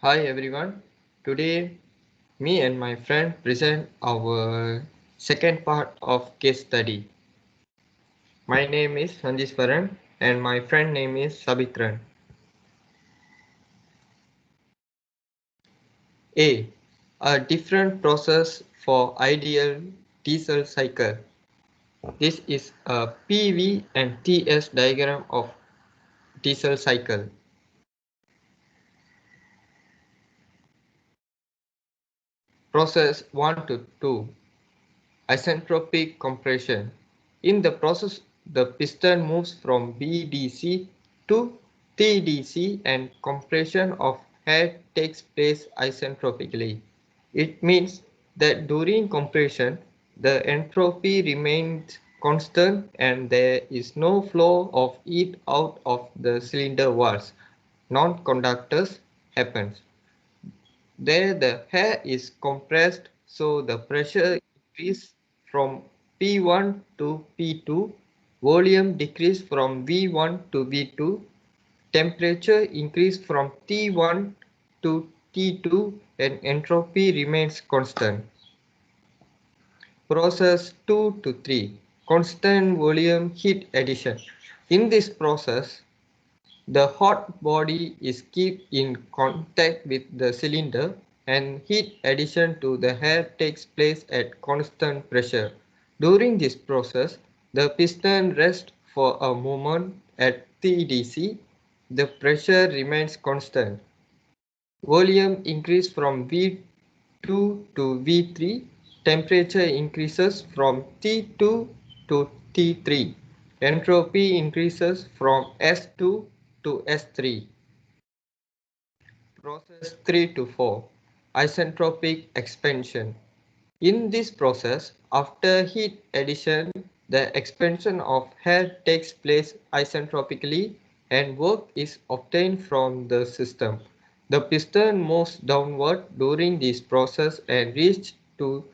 Hi everyone. Today, me and my friend present our second part of case study. My name is Sanjiswaran and my friend name is Sabitran. A. A different process for ideal diesel cycle. This is a PV and TS diagram of diesel cycle. Process 1 to 2. Isentropic compression. In the process, the piston moves from BDC to TDC and compression of head takes place isentropically. It means that during compression, the entropy remains constant and there is no flow of heat out of the cylinder walls. Non-conductors happens. There the hair is compressed so the pressure increases from P1 to P2, volume decrease from V1 to V2, temperature increase from T1 to T2 and entropy remains constant. Process 2 to 3. Constant volume heat addition. In this process, the hot body is kept in contact with the cylinder and heat addition to the air takes place at constant pressure. During this process, the piston rests for a moment at TDC. The pressure remains constant. Volume increases from V2 to V3. Temperature increases from T2 to T3. Entropy increases from S2 to S3. Process 3 to 4. Isentropic expansion. In this process, after heat addition, the expansion of air takes place isentropically and work is obtained from the system. The piston moves downward during this process and reaches to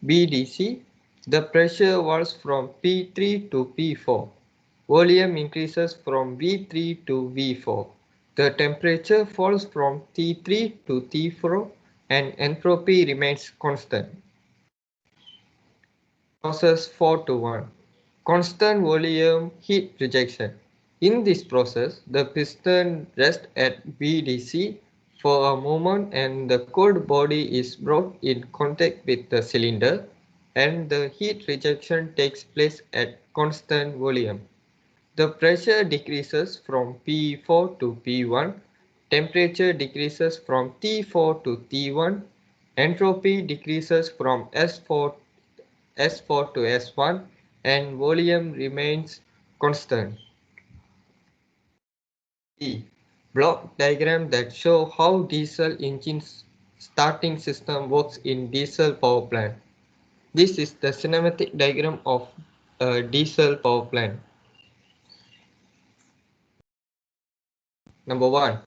BDC. The pressure varies from P3 to P4. Volume increases from V3 to V4. The temperature falls from T3 to T4 and entropy remains constant. Process 4 to 1. Constant volume heat rejection. In this process, the piston rests at BDC for a moment and the cold body is brought in contact with the cylinder and the heat rejection takes place at constant volume. The pressure decreases from P4 to P1, temperature decreases from T4 to T1, entropy decreases from S4 to S1, and volume remains constant. E. Block diagram that show how diesel engine's starting system works in diesel power plant. This is the schematic diagram of a diesel power plant. Number 1.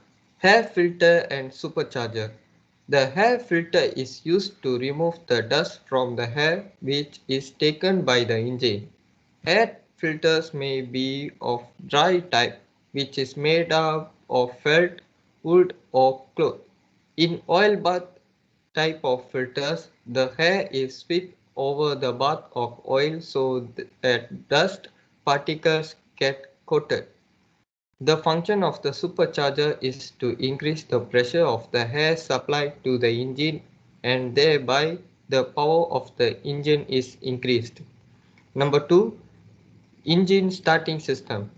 Air filter and supercharger. The air filter is used to remove the dust from the air which is taken by the engine. Air filters may be of dry type which is made up of felt, wood or cloth. In oil bath type of filters, the air is swept over the bath of oil so that dust particles get coated. The function of the supercharger is to increase the pressure of the air supplied to the engine and thereby the power of the engine is increased. Number 2. Engine starting system.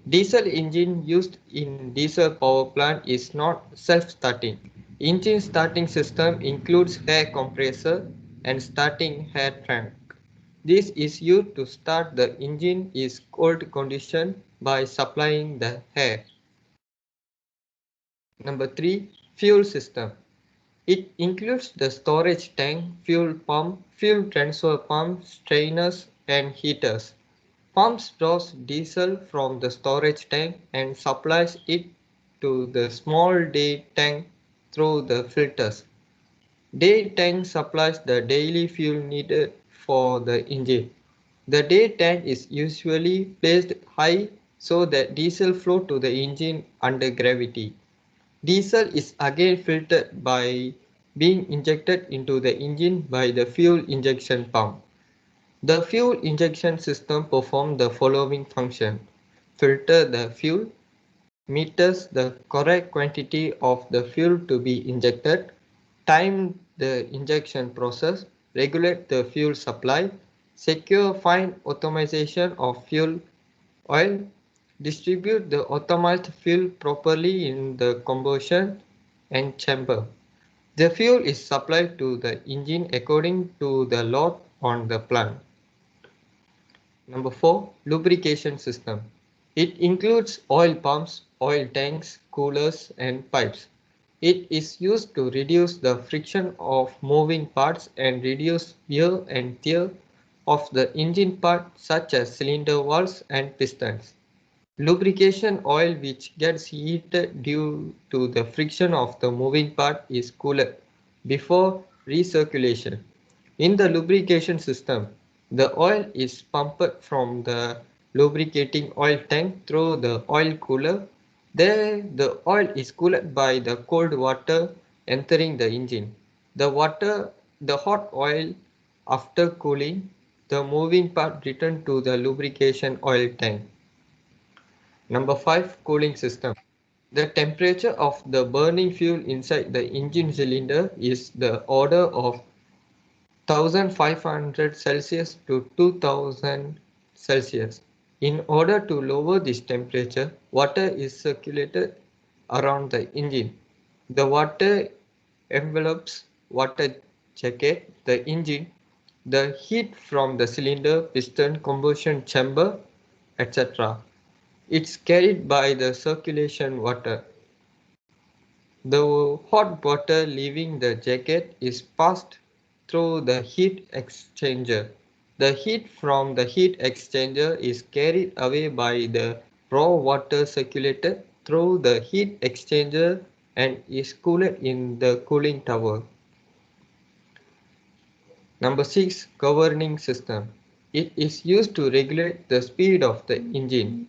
Diesel engine used in diesel power plant is not self-starting. Engine starting system includes air compressor and starting air tank. This is used to start the engine in cold condition by supplying the air. Number 3. Fuel system. It includes the storage tank, fuel pump, fuel transfer pump, strainers and heaters. Pumps draws diesel from the storage tank and supplies it to the small day tank through the filters. Day tank supplies the daily fuel needed for the engine. The day tank is usually placed high so that diesel flow to the engine under gravity. Diesel is again filtered by being injected into the engine by the fuel injection pump. The fuel injection system performs the following function: filter the fuel, meters the correct quantity of the fuel to be injected, time the injection process, regulate the fuel supply, secure fine automation of fuel oil, distribute the optimized fuel properly in the combustion and chamber. The fuel is supplied to the engine according to the load on the plant. Number 4. Lubrication system. It includes oil pumps, oil tanks, coolers and pipes. It is used to reduce the friction of moving parts and reduce wear and tear of the engine parts such as cylinder valves and pistons. Lubrication oil which gets heated due to the friction of the moving part is cooled before recirculation. In the lubrication system, the oil is pumped from the lubricating oil tank through the oil cooler. There, the oil is cooled by the cold water entering the engine. The hot oil, after cooling, the moving part return to the lubrication oil tank. Number 5. Cooling system. The temperature of the burning fuel inside the engine cylinder is the order of 1500 Celsius to 2000 Celsius. In order to lower this temperature, water is circulated around the engine. The water envelopes water jacket, the engine, the heat from the cylinder, piston, combustion chamber, etc. It's carried by the circulation water. The hot water leaving the jacket is passed through the heat exchanger. The heat from the heat exchanger is carried away by the raw water circulated through the heat exchanger and is cooled in the cooling tower. Number 6. Governing system. It is used to regulate the speed of the engine.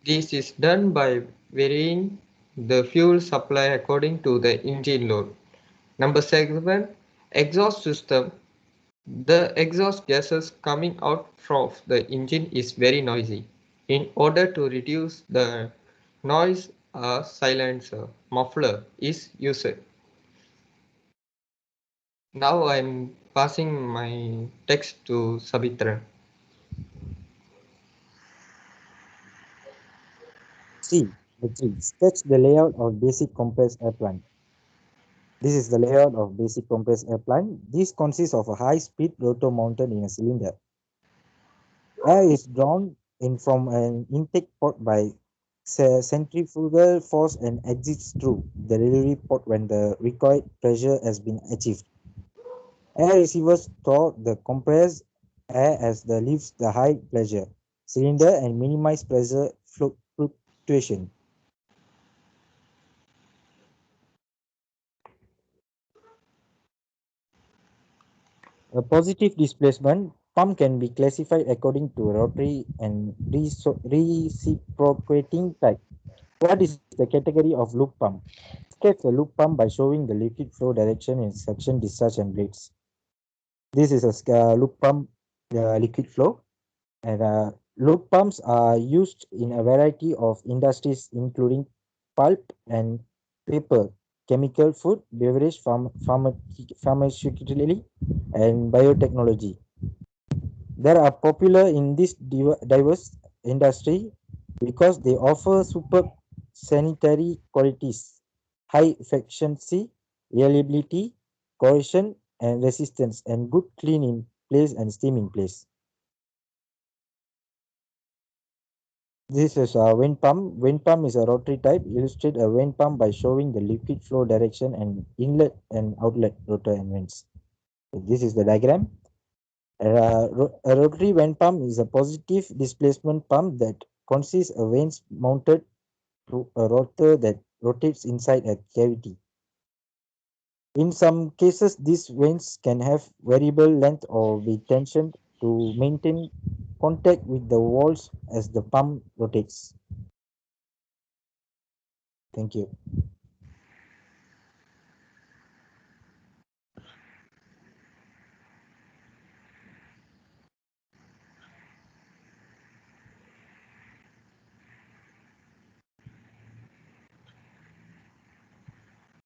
This is done by varying the fuel supply according to the engine load. Number 7. Exhaust system. The exhaust gases coming out from the engine is very noisy. In order to reduce the noise, a silencer, muffler is used. Now I am passing my text to Sabitran. The 3. Sketch the layout of basic compressed air plant. This is the layout of basic compressed air plant. This consists of a high-speed rotor mounted in a cylinder. Air is drawn in from an intake port by centrifugal force and exits through the delivery port when the required pressure has been achieved. Air receivers store the compressed air as the leaves the high pressure cylinder and minimize pressure fluctuation. A positive displacement pump can be classified according to rotary and reciprocating type. What is the category of loop pump? Sketch a loop pump by showing the liquid flow direction in suction, discharge, and blades. This is a loop pump liquid flow. And loop pumps are used in a variety of industries, including pulp and paper, chemical, food, beverage, pharmaceutical, and biotechnology. They are popular in this diverse industry because they offer superb sanitary qualities, high efficiency, reliability, corrosion and resistance, and good clean in place and steam in place. This is a wind pump. Wind pump is a rotary type. Illustrate a wind pump by showing the liquid flow direction and inlet and outlet rotor and winds. This is the diagram. A rotary vane pump is a positive displacement pump that consists of vanes mounted to a rotor that rotates inside a cavity. In some cases, these vanes can have variable length or be tensioned to maintain contact with the walls as the pump rotates. Thank you.